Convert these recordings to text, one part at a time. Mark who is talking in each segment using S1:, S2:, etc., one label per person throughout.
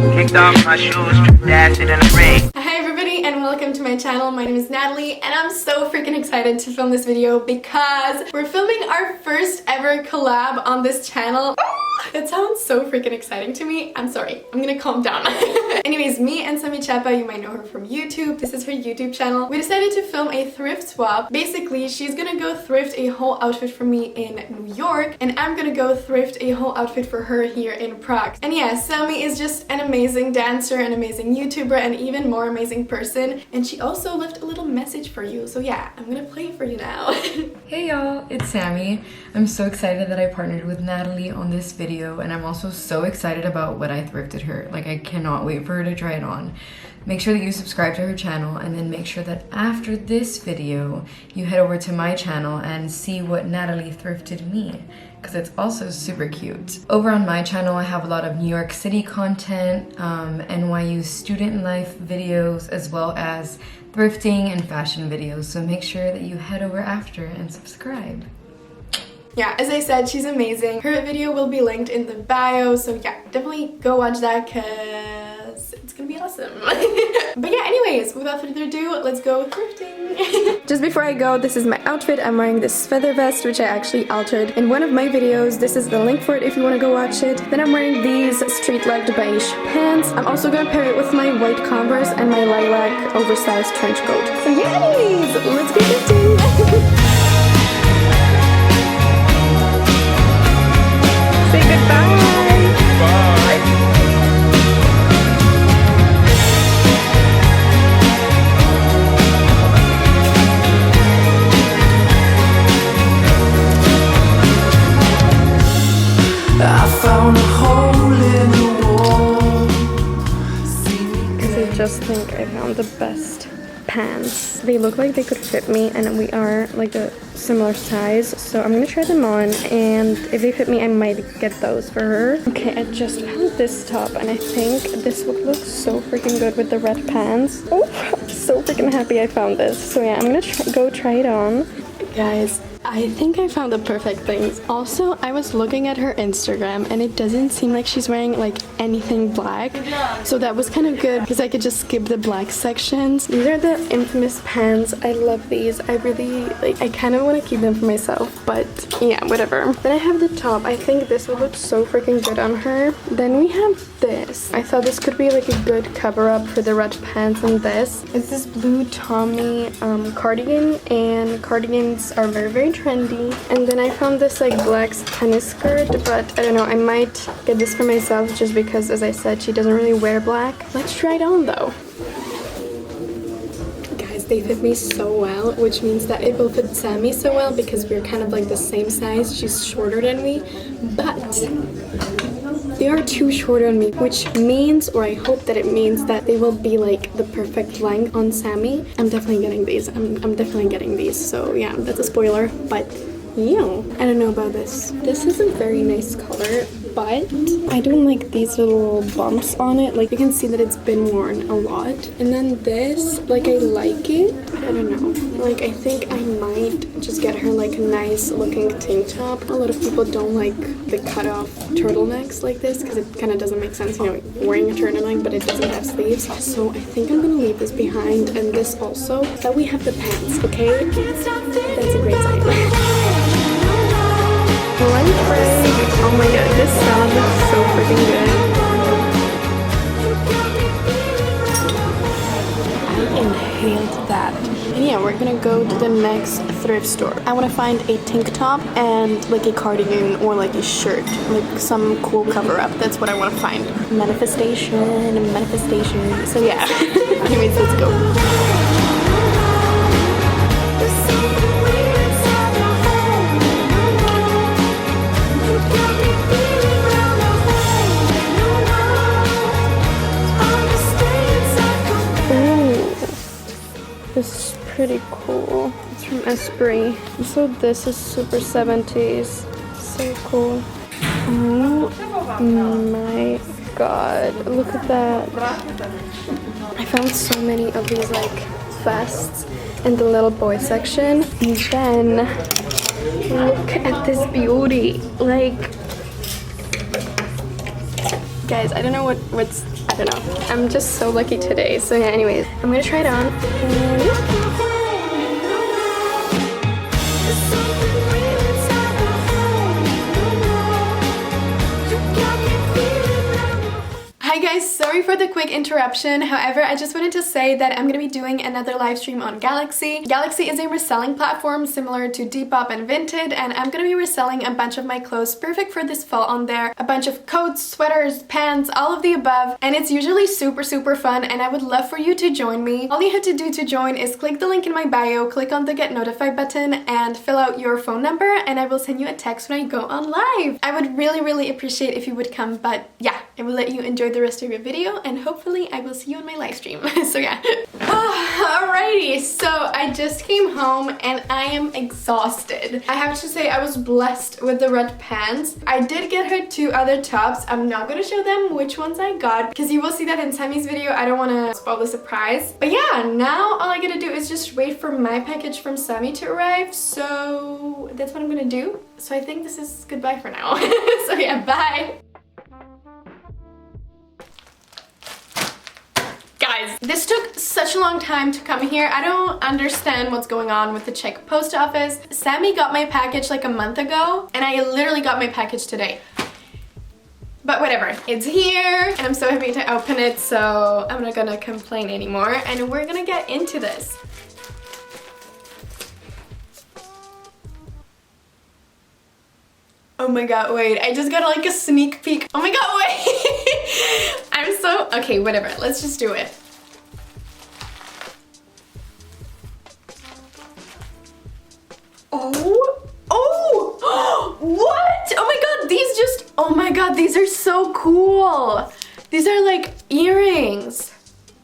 S1: Kicked off my shoes, dancing in the rain.
S2: Hi everybody and welcome to my channel. My name is Natalie and I'm so freaking excited to film this video because we're filming our first ever collab on this channel. It sounds so freaking exciting to me. I'm sorry, I'm gonna calm down. Anyways, me and Sammy Chapa, you might know her from YouTube. This is her YouTube channel. We decided to film a thrift swap. Basically, she's gonna go thrift a whole outfit for me in New York and I'm gonna go thrift a whole outfit for her here in Prague. And yeah, Sammy is just an amazing dancer, an amazing YouTuber, and even more amazing person. And she also left a little message for you. So yeah, I'm gonna play it for you now.
S3: Hey y'all, it's Sammy. I'm so excited that I partnered with Natalie on this video, and I'm also so excited about what I thrifted her. Like, I cannot wait for her to try it on. Make sure that you subscribe to her channel, and then make sure that after this video you head over to my channel and see what Natalie thrifted me, because it's also super cute. Over on my channel I have a lot of New York City content, NYU student life videos, as well as thrifting and fashion videos, so make sure that you head over after and subscribe.
S2: Yeah, as I said, she's amazing. Her video will be linked in the bio, so yeah, definitely go watch that because it's gonna be awesome. But yeah, anyways, without further ado, let's go thrifting. Just before I go, this is my outfit. I'm wearing this feather vest, which I actually altered in one of my videos. This is the link for it if you want to go watch it. Then I'm wearing these street-legged beige pants. I'm also gonna pair it with my white Converse and my lilac oversized trench coat. So yeah, anyways, let's go thrifting. Say goodbye. Bye.
S4: I found a hole in the wall.
S2: Because I just think I found the best pants. They look like they could fit me and we are like a similar size, so I'm gonna try them on, and if they fit me I might get those for her. Okay, I just found this top and I think this would look so freaking good with the red pants. Oh, I'm so freaking happy I found this. So yeah, I'm gonna go try it on. Guys, I think I found the perfect things. Also, I was looking at her Instagram and it doesn't seem like she's wearing like anything black, so that was kind of good because I could just skip the black sections. These are the infamous pants. I love these. I really like, I kind of want to keep them for myself, but yeah, whatever. Then I have the top. I think this would look so freaking good on her. Then we have this. I thought this could be like a good cover up for the red pants, and this is this blue Tommy cardigan, and cardigans are very trendy. And then I found this like black tennis skirt, but I don't know, I might get this for myself just because, as I said, she doesn't really wear black. Let's try it on though. Guys, they fit me so well, which means that it will fit Sammy so well because we're kind of like the same size. She's shorter than me, but they are too short on me, which means, or I hope that it means, that they will be like the perfect length on Sammy. I'm definitely getting these. I'm definitely getting these. So yeah, that's a spoiler, but yeah, I don't know about this. This is a very nice color, but I don't like these little bumps on it. Like, you can see that it's been worn a lot. And then this, like, I like it, but I don't know. Like, I think I might just get her like a nice looking tank top. A lot of people don't like the cut off turtlenecks like this because it kind of doesn't make sense, you know, wearing a turtleneck but it doesn't have sleeves. So I think I'm gonna leave this behind, and this also. That we have the pants, okay? That's a great sign. Oh my god, this sound is so freaking good. I inhaled that. And yeah, we're gonna go to the next thrift store. I want to find a tank top and like a cardigan or like a shirt, like some cool cover up. That's what I want to find. Manifestation. So yeah. Anyways, let's go. This is pretty cool. It's from Esprit. So this is super 70s. So cool. Oh my god. Look at that. I found so many of these like vests in the little boy section. And then look at this beauty. Like, Guys, I don't know what's, I don't know. I'm just so lucky today. So yeah, anyways, I'm gonna try it on. Hi guys, sorry for the quick interruption. However, I just wanted to say that I'm gonna be doing another live stream on Galaxy. Galaxy is a reselling platform similar to Depop and Vinted, and I'm gonna be reselling a bunch of my clothes perfect for this fall on there. A bunch of coats, sweaters, pants, all of the above, and it's usually super fun, and I would love for you to join me. All you have to do to join is click the link in my bio, click on the get notified button, and fill out your phone number, and I will send you a text when I go on live. I would really appreciate if you would come, but yeah, I will let you enjoy the rest of your video, and hopefully I will see you in my live stream. So yeah. Alrighty, so I just came home and I am exhausted. I have to say I was blessed with the red pants. I did get her 2 other tops. I'm not gonna show them which ones I got because you will see that in Sammy's video. I don't want to spoil the surprise. But yeah, now all I gotta do is just wait for my package from Sammy to arrive. So that's what I'm gonna do. So I think this is goodbye for now. So yeah, bye. Guys, this took such a long time to come here. I don't understand what's going on with the Czech post office. Sammy got my package like a month ago, and I literally got my package today. But whatever, it's here, and I'm so happy to open it, so I'm not gonna complain anymore, and we're gonna get into this. Oh my god, wait, I just got like a sneak peek. Oh my god, wait! I'm so... Okay, whatever, let's just do it. Oh! What? Oh my god, these just... Oh my god, these are so cool! These are like earrings.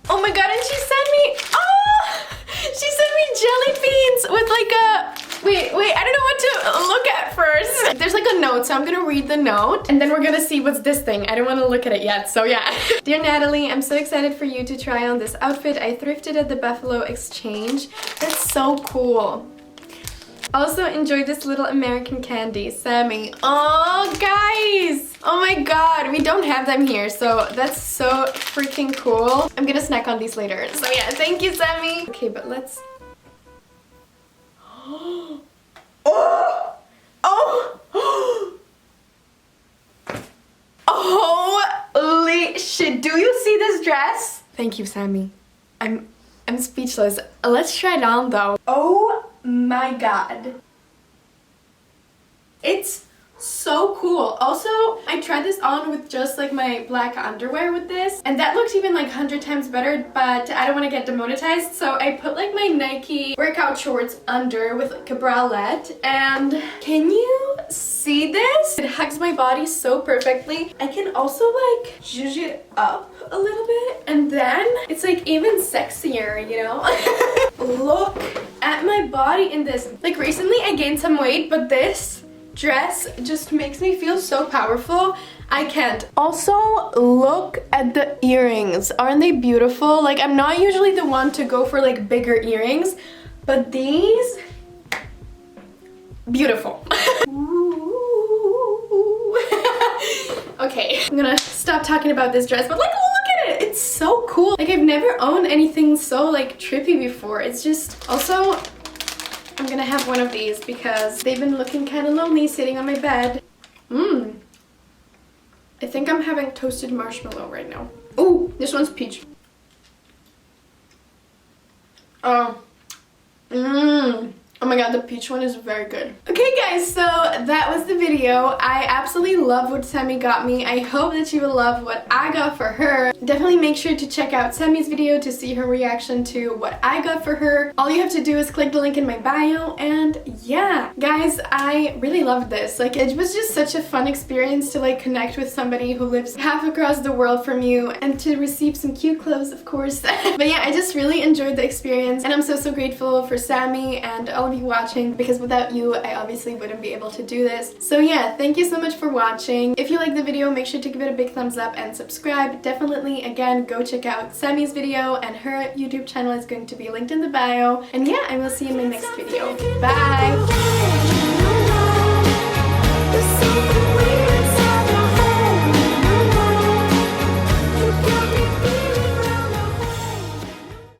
S2: Oh my god, and she sent me... Oh! She sent me jelly beans with like a... Wait, I don't know what to look at first. There's like a note, so I'm gonna read the note and then we're gonna see what's this thing. I don't want to look at it yet, so yeah. Dear Natalie, I'm so excited for you to try on this outfit. I thrifted at the Buffalo Exchange. That's so cool. Also enjoy this little American candy, Sammy. Oh, guys! Oh my god, we don't have them here, so that's so freaking cool. I'm gonna snack on these later. So yeah, thank you, Sammy. Okay, but let's... Oh! Oh! Holy shit, do you see this dress? Thank you, Sammy. I'm speechless. Let's try it on though. Oh my god. It's so cool. Also, I tried this on with just like my black underwear with this, and that looked even like 100 times better, but I don't want to get demonetized, so I put like my Nike workout shorts under with like a bralette, and can you see this? It hugs my body so perfectly. I can also like zhuzh it up a little bit, and then it's like even sexier, you know? Look at my body in this. Like recently I gained some weight, but this dress just makes me feel so powerful. I can't. Also, look at the earrings. Aren't they beautiful? Like, I'm not usually the one to go for like bigger earrings, but these, beautiful. Okay, I'm gonna stop talking about this dress, but like, look at it. It's so cool. Like, I've never owned anything so like trippy before. It's just, also, I'm gonna have one of these because they've been looking kind of lonely sitting on my bed. I think I'm having toasted marshmallow right now. Oh, this one's peach. Oh. Oh my god, the peach one is very good. Okay guys, so that was the video. I absolutely love what Sammy got me. I hope that you will love what I got for her. Definitely make sure to check out Sammy's video to see her reaction to what I got for her. All you have to do is click the link in my bio, and yeah. Guys, I really loved this. Like, it was just such a fun experience to like connect with somebody who lives half across the world from you and to receive some cute clothes, of course. But yeah, I just really enjoyed the experience, and I'm so grateful for Sammy and all of you watching, because without you I obviously wouldn't be able to do this. So yeah, thank you so much for watching. If you liked the video, make sure to give it a big thumbs up and subscribe. Definitely, again, go check out Sammy's video, and her YouTube channel is going to be linked in the bio. And yeah, I will see you in my next video. Bye!